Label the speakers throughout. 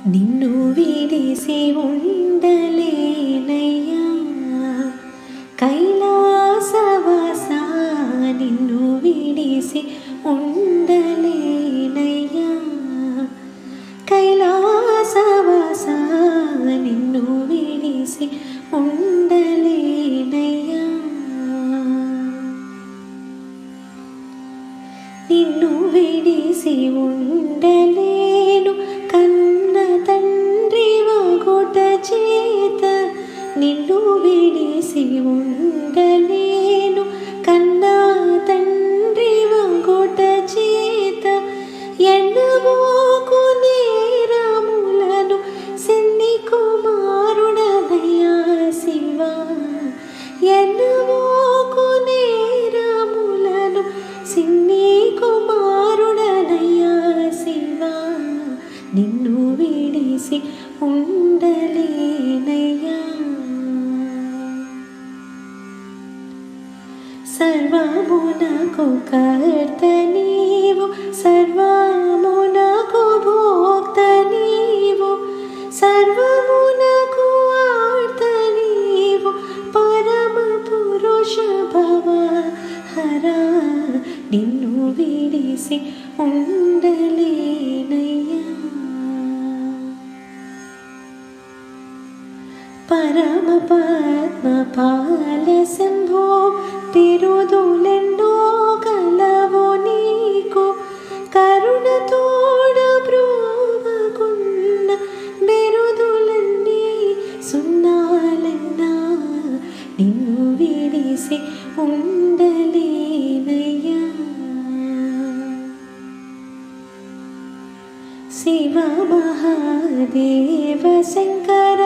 Speaker 1: నిన్ను విడిసి ఉండలేనయ్యా కైలాసవాస నిన్ను విడిసి ఉండలేనయ్యా కైలాసవాస నిన్ను విడిసి ఉండలేనయ్యా నిన్ను విడిసి ఉండలేను కన్న తండ్రి వగుట చేత నిన్ను విడిసి ఉండలేను కన్న తండ్రి వగుట చేత ఎన్నబోకు నేరములను సిన్ని కుమారుడనయ్యా శివా ఎన్నబోకు నేరములను సిన్ని కుమారుడనయ్యా శివా నిన్ను విడిసి ఉండలేనయ్యా సర్వమునకు కర్త నీవు సర్వమునకు భోక్త నీవు సర్వమునకు ఆర్త నీవు పరమ పురుష భవ హరా నిన్ను విడిసి ఉండలేనయ్యా పరమ పద్మ పాల శంభో బిరుదులెన్నో కలవు నీకు కరుణతోడ బ్రోవకున్న బిరుదులన్నీ సున్నాలన్నా నిన్ను విడిసి ఉండలేనయ్యా శివ మహాదేవ శంకర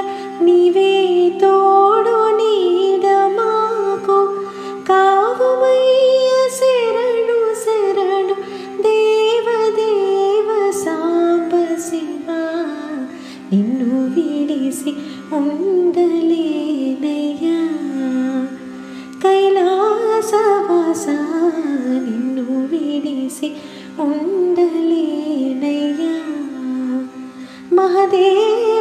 Speaker 1: నీవే తోడు నీడ మాకు కావుమయ్య శరణు శరణు దేవదేవ సాంబ శివ నిన్ను విడిసి ఉండలేనయ్యా కైలాసవాస నిన్ను విడిసి ఉండలేనయ్యా మహదేవ